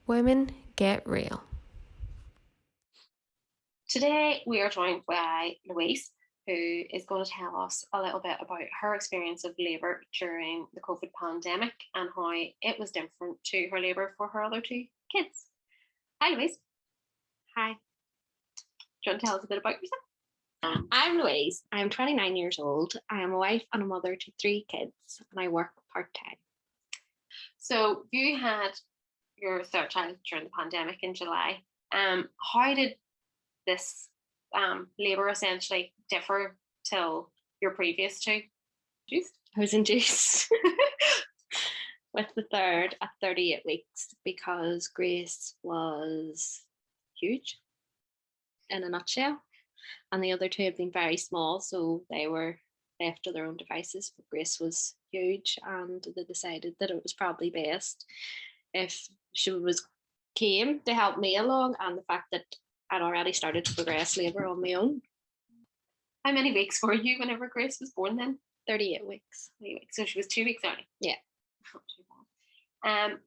Women get real. Today, we are joined by Louise, who is going to tell us a little bit about her experience of labour during the COVID pandemic and how it was different to her labour for her other two kids. Hi, Louise. Hi, Do you want to tell us a bit about yourself? I'm Louise. I'm 29 years old. I am a wife and a mother to 3 kids, and I work part-time. So, you had your third child during the pandemic in July. How did this labour essentially differ till your previous two? I was induced with the third at 38 weeks because Grace was huge in a nutshell, and the other two had been very small, so they were left to their own devices. But Grace was huge, and they decided that it was probably best if she came to help me along, and the fact that I'd already started to progress labour on my own. How many weeks were you whenever Grace was born then? 38 weeks. 38 weeks. So she was 2 weeks early. Yeah. Not too bad.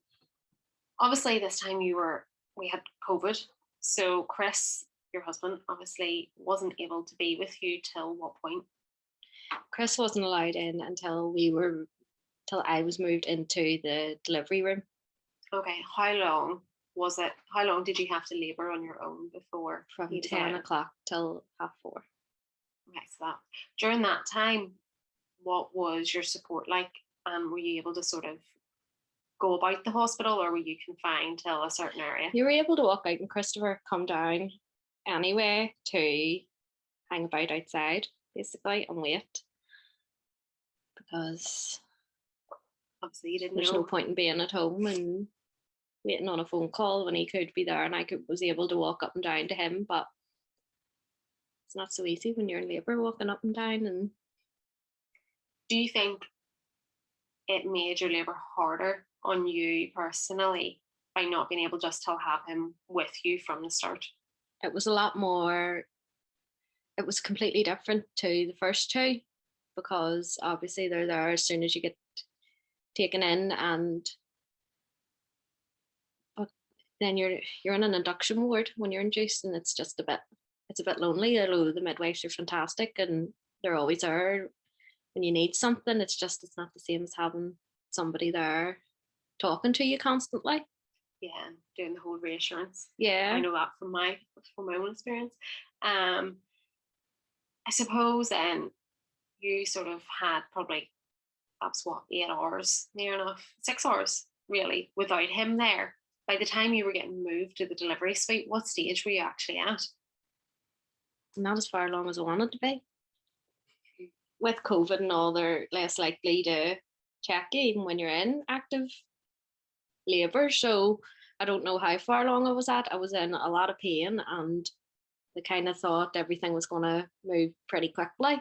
Obviously this time we had COVID. So Chris, your husband, obviously wasn't able to be with you till what point? Chris wasn't allowed in until I was moved into the delivery room. Okay. How long was it? How long did you have to labour on your own before? From 10 o'clock till 4:30. Okay, so during that time, what was your support like? And were you able to sort of go about the hospital, or were you confined to a certain area? You were able to walk out, and Christopher come down anyway to hang about outside, basically, and wait. Because obviously you didn't there's know. No point in being at home and waiting on a phone call when he could be there, and was able to walk up and down to him, but it's not so easy when you're in labour walking up and down. And do you think it made your labour harder on you personally by not being able just to have him with you from the start? It was a lot more. It was completely different to the first two, because obviously they're there as soon as you get taken in, but then you're in an induction ward when you're induced, and it's a bit lonely. Although the midwives are fantastic and they're always there when you need something, it's not the same as having somebody there talking to you constantly. Yeah, doing the whole reassurance. Yeah, I know that from my own experience. I suppose then you sort of had probably perhaps 8 hours, near enough 6 hours really, without him there. By the time you were getting moved to the delivery suite, what stage were you actually at? Not as far along as I wanted to be. With COVID and all, they're less likely to check you even when you're in active labour. So I don't know how far along I was at. I was in a lot of pain, and they kind of thought everything was going to move pretty quickly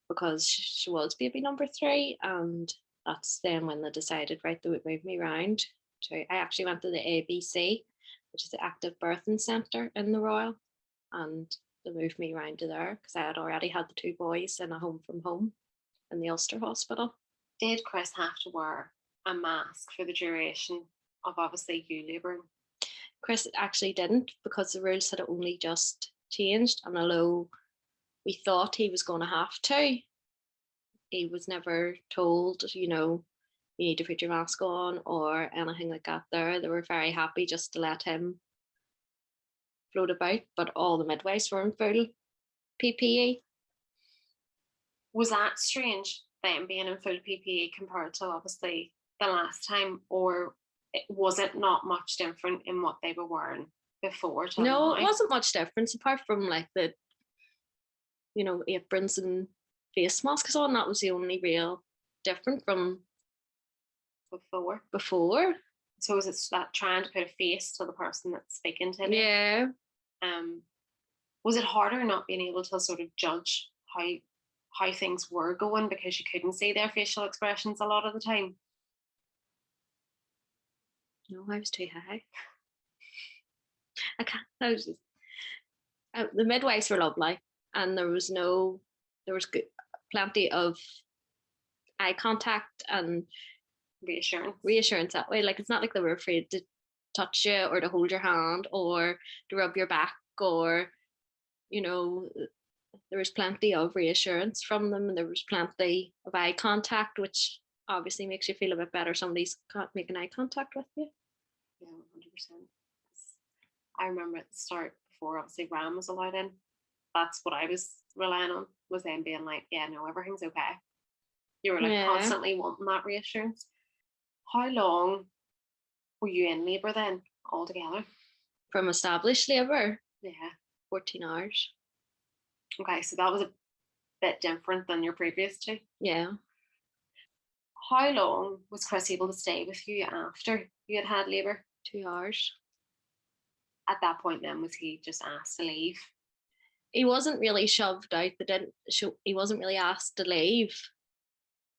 because she was baby number 3. And that's then when they decided, right, they would move me around. I actually went to the ABC, which is the Active Birthing Centre in the Royal, and they moved me around to there because I had already had the 2 boys in a home from home in the Ulster Hospital. Did Chris have to wear a mask for the duration of obviously you labouring? Chris actually didn't, because the rules had only just changed, and although we thought he was going to have to, he was never told, you need to put your mask on or anything like that there. They were very happy just to let him float about, but all the midwives were in full PPE. Was that strange, them being in full PPE compared to obviously the last time, or was it not much different in what they were wearing before? No, it wasn't much difference apart from like the aprons and face masks on. That was the only real different from before. So is it that trying to put a face to the person that's speaking to you? Yeah. Was it harder not being able to sort of judge how things were going because you couldn't see their facial expressions a lot of the time? No, I was too high. I can't. I was just, the midwives were lovely, and there was plenty of eye contact and reassurance that way. Like, it's not like they were afraid to touch you or to hold your hand or to rub your back, or, you know, there was plenty of reassurance from them, and there was plenty of eye contact, which obviously makes you feel a bit better. Somebody's making eye contact with you. Yeah, 100%. I remember at the start, before obviously Ram was allowed in, that's what I was relying on, was them being like, yeah, no, everything's okay. You were like constantly wanting that reassurance. How long were you in labour then altogether? From established labour? Yeah. 14 hours. Okay, so that was a bit different than your previous two. Yeah. How long was Chris able to stay with you after you had labour? 2 hours. At that point then, was he just asked to leave? He wasn't really shoved out. He wasn't really asked to leave.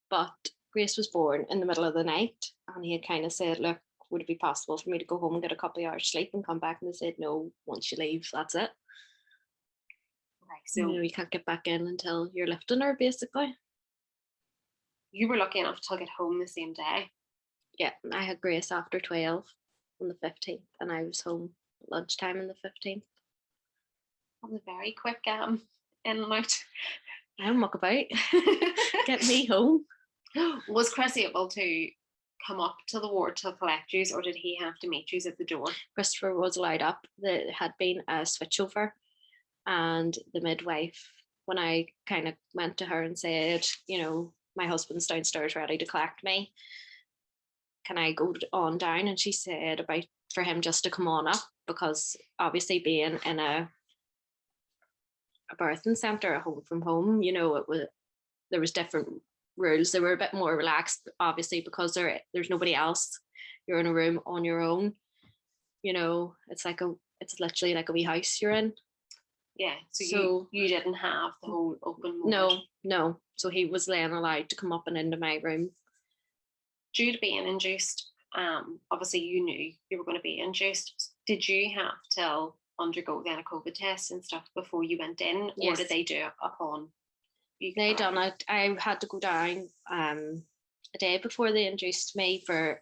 But Grace was born in the middle of the night, and he had kind of said, look, would it be possible for me to go home and get a couple of hours sleep and come back? And they said, no, once you leave, that's it. Okay, so you can't get back in until you're lifting her, basically. You were lucky enough to get home the same day. Yeah, I had Grace after 12 on the 15th, and I was home at lunchtime on the 15th. That was a very quick in and out. I muck about. Get me home. Was Chris able to come up to the ward to collect you, or did he have to meet you at the door? Christopher was allowed up. There had been a switchover, and the midwife, when I kind of went to her and said, you know, my husband's downstairs ready to collect me, can I go on down? And she said about for him just to come on up, because obviously being in a birthing centre, a home from home, you know, there was different rules. They were a bit more relaxed, obviously, because there's nobody else. You're in a room on your own. You know, it's literally like a wee house you're in. Yeah, so you didn't have the whole open ward. No. So he was then allowed to come up and into my room. Due to being induced, obviously you knew you were going to be induced. Did you have to undergo then a COVID test and stuff before you went in, or did they do it upon you? They done it. I had to go down a day before they induced me for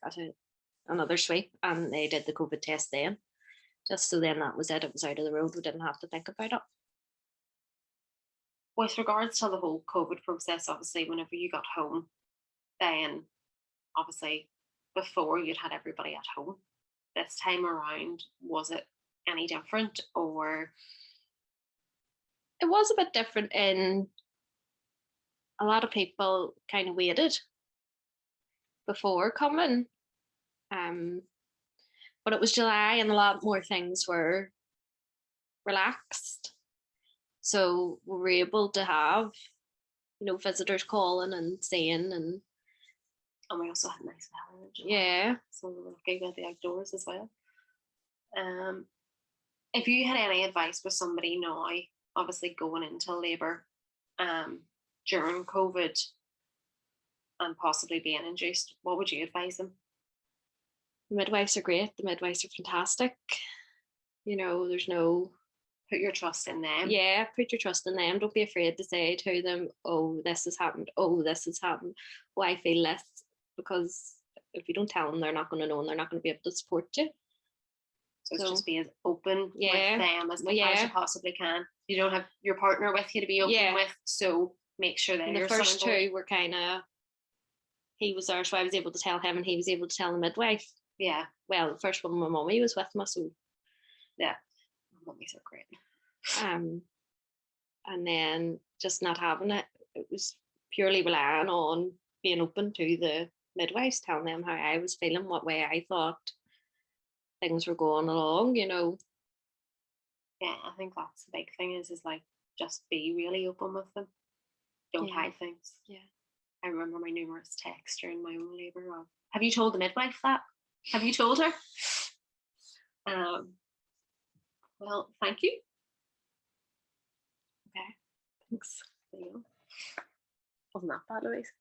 another sweep, and they did the COVID test then. Just so then that was it. It was out of the road. We didn't have to think about it. With regards to the whole COVID process, obviously, whenever you got home, then obviously before you'd had everybody at home. This time around, was it any different, or? It was a bit different in a lot of people kind of waited before coming. But it was July and a lot more things were relaxed. So we were able to have, you know, visitors calling and saying, and we also had nice weather. Yeah. So we were lucky with the outdoors as well. If you had any advice for somebody now, obviously going into labour during COVID and possibly being induced, what would you advise them? The midwives are great. The midwives are fantastic. You know, there's no... Put your trust in them. Yeah, put your trust in them. Don't be afraid to say to them, oh, this has happened. Oh, this has happened. Oh, I feel this. Because if you don't tell them, they're not going to know, and they're not going to be able to support you. So it's just be as open with them as you possibly can. You don't have your partner with you to be open with, so make sure that the first two were kind of... He was there, so I was able to tell him, and he was able to tell the midwife. Yeah. Well, the first one, my mummy was with me, so... Yeah. Mummies are great. And then just not having it, it was purely relying on being open to the midwives, telling them how I was feeling, what way I thought things were going along, you know. Yeah, I think that's the big thing is like just be really open with them. Don't hide things. Yeah. I remember my numerous texts during my own labour of, have you told the midwife that? Have you told her? Well, thank you. Okay, thanks. There you go. Wasn't that bad, Louise?